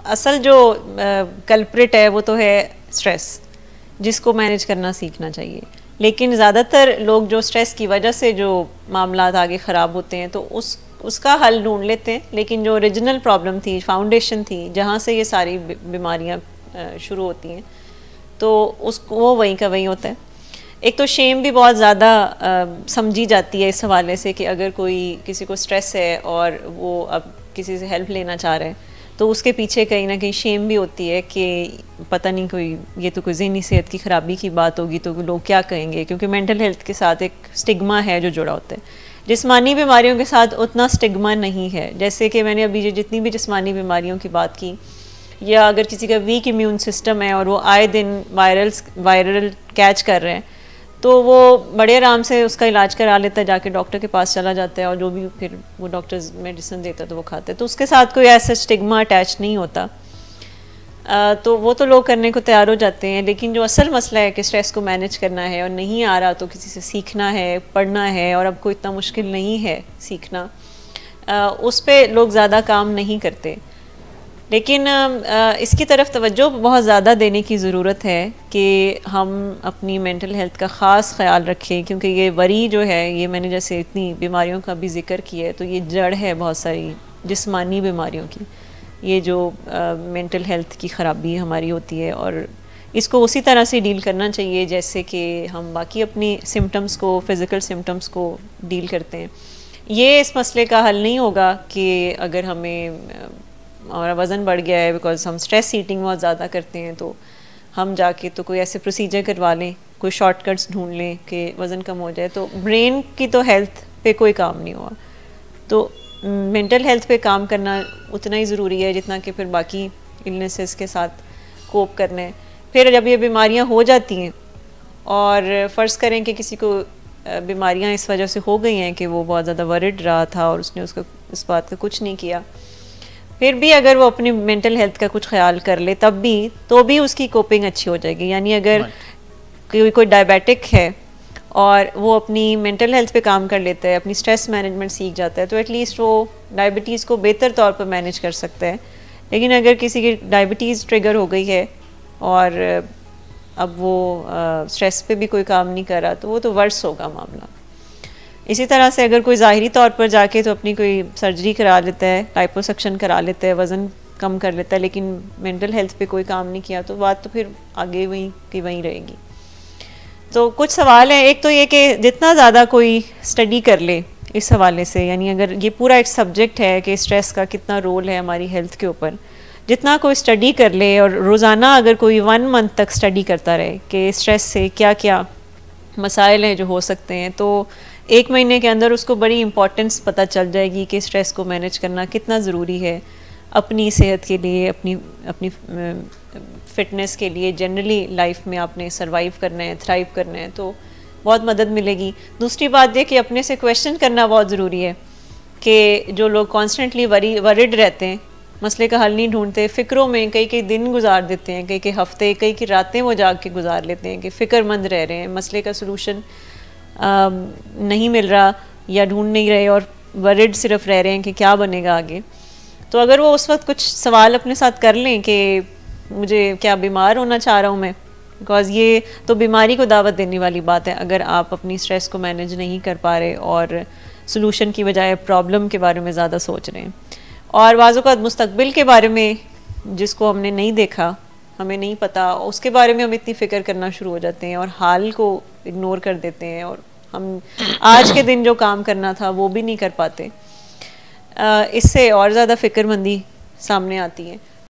असल जो कल्प्रिट है वो तो है स्ट्रेस, जिसको मैनेज करना सीखना चाहिए। लेकिन ज़्यादातर लोग जो स्ट्रेस की वजह से जो मामलात आगे ख़राब होते हैं तो उसका हल ढूंढ लेते हैं, लेकिन जो ओरिजिनल प्रॉब्लम थी, फाउंडेशन थी, जहाँ से ये सारी बीमारियाँ शुरू होती हैं, तो उसको वो वहीं का वहीं होता है। एक तो शेम भी बहुत ज़्यादा समझी जाती है इस हवाले से कि अगर कोई किसी को स्ट्रेस है और वो अब किसी से हेल्प लेना चाह रहे हैं तो उसके पीछे कहीं ना कहीं शेम भी होती है कि पता नहीं कोई ये तो कोई ज़हनी सेहत की ख़राबी की बात होगी तो लोग क्या कहेंगे, क्योंकि मेंटल हेल्थ के साथ एक स्टिग्मा है जो जुड़ा होता है। जिस्मानी बीमारियों के साथ उतना स्टिग्मा नहीं है। जैसे कि मैंने अभी जितनी भी जिस्मानी बीमारियों की बात की, या अगर किसी का वीक इम्यून सिस्टम है और वो आए दिन वायरल कैच कर रहे हैं तो वो बड़े आराम से उसका इलाज करा लेता है, जाके डॉक्टर के पास चला जाता है और जो भी फिर वो डॉक्टर मेडिसिन देता है तो वो खाता है, तो उसके साथ कोई ऐसा स्टिग्मा अटैच नहीं होता। तो वो तो लोग करने को तैयार हो जाते हैं। लेकिन जो असल मसला है कि स्ट्रेस को मैनेज करना है और नहीं आ रहा तो किसी से सीखना है, पढ़ना है, और अब कोई इतना मुश्किल नहीं है सीखना, उस पर लोग ज़्यादा काम नहीं करते। लेकिन इसकी तरफ तवज्जो बहुत ज़्यादा देने की ज़रूरत है कि हम अपनी मेंटल हेल्थ का ख़ास ख्याल रखें, क्योंकि ये वरी जो है, ये मैंने जैसे इतनी बीमारियों का भी जिक्र किया है, तो ये जड़ है बहुत सारी जिस्मानी बीमारियों की, ये जो मेंटल हेल्थ की ख़राबी हमारी होती है। और इसको उसी तरह से डील करना चाहिए जैसे कि हम बाकी अपनी सिम्टम्स को, फ़िज़िकल सिम्टम्स को डील करते हैं। ये इस मसले का हल नहीं होगा कि अगर हमें हमारा वज़न बढ़ गया है बिकॉज हम स्ट्रेस ईटिंग बहुत ज़्यादा करते हैं तो हम जाके तो कोई ऐसे प्रोसीजर करवा लें, कोई शॉर्टकट्स ढूंढ लें कि वज़न कम हो जाए, तो ब्रेन की तो हेल्थ पे कोई काम नहीं हुआ। तो मेंटल हेल्थ पे काम करना उतना ही ज़रूरी है जितना कि फिर बाकी इलनेसेस के साथ कोप करना है। फिर जब ये बीमारियाँ हो जाती हैं और फ़र्ज़ करें कि किसी को बीमारियाँ इस वजह से हो गई हैं कि वो बहुत ज़्यादा वरिड रहा था और उसने उसका इस बात का कुछ नहीं किया, फिर भी अगर वो अपनी मेंटल हेल्थ का कुछ ख्याल कर ले तब भी तो भी उसकी कोपिंग अच्छी हो जाएगी। यानी अगर कोई डायबिटिक है और वो अपनी मेंटल हेल्थ पे काम कर लेता है, अपनी स्ट्रेस मैनेजमेंट सीख जाता है, तो एटलीस्ट वो डायबिटीज़ को बेहतर तौर पर मैनेज कर सकता है। लेकिन अगर किसी की डायबिटीज़ ट्रिगर हो गई है और अब वो स्ट्रेस पे भी कोई काम नहीं कर रहा तो वो तो वर्स होगा मामला। इसी तरह से अगर कोई ज़ाहिरी तौर पर जाके तो अपनी कोई सर्जरी करा लेता है, लाइपोसक्शन करा लेता है, वज़न कम कर लेता है, लेकिन मेंटल हेल्थ पे कोई काम नहीं किया तो बात तो फिर आगे वहीं की वहीं रहेगी। तो कुछ सवाल हैं। एक तो ये कि जितना ज़्यादा कोई स्टडी कर ले इस हवाले से, यानी अगर ये पूरा एक सब्जेक्ट है कि स्ट्रेस का कितना रोल है हमारी हेल्थ के ऊपर, जितना कोई स्टडी कर ले और रोज़ाना अगर कोई 1 मंथ तक स्टडी करता रहे कि स्ट्रेस से क्या क्या मसाइल हैं जो हो सकते हैं, तो 1 महीने के अंदर उसको बड़ी इंपॉर्टेंस पता चल जाएगी कि स्ट्रेस को मैनेज करना कितना ज़रूरी है अपनी सेहत के लिए, अपनी फ़िटनेस के लिए, जनरली लाइफ में आपने सरवाइव करना है, थ्राइव करना है, तो बहुत मदद मिलेगी। दूसरी बात ये कि अपने से क्वेश्चन करना बहुत ज़रूरी है कि जो लोग कॉन्स्टेंटली वरिड रहते हैं, मसले का हल नहीं ढूंढते, फ़िक्रों में कई दिन गुजार देते हैं, कई हफ्ते, कई रातें वो जाग के गुजार लेते हैं कि फ़िक्रमंद रह रहे हैं, मसले का सलूशन नहीं मिल रहा या ढूंढ नहीं रहे और वरिड सिर्फ रह रहे हैं कि क्या बनेगा आगे। तो अगर वो उस वक्त कुछ सवाल अपने साथ कर लें कि मुझे क्या बीमार होना चाह रहा हूँ मैं, बिकॉज़ ये तो बीमारी को दावत देने वाली बात है अगर आप अपनी स्ट्रेस को मैनेज नहीं कर पा रहे और सलूशन की बजाय प्रॉब्लम के बारे में ज़्यादा सोच रहे हैं। और वाज़-ओ-क़ात मुस्तक़बिल के बारे में जिसको हमने नहीं देखा, हमें नहीं पता, उसके बारे में हम इतनी फ़िक्र करना शुरू हो जाते हैं और हाल को इग्नोर कर देते हैं और हम आज के दिन जो काम करना था वो भी नहीं कर पाते। इससे और ज़्यादा फ़िक्रमंदी सामने आती है।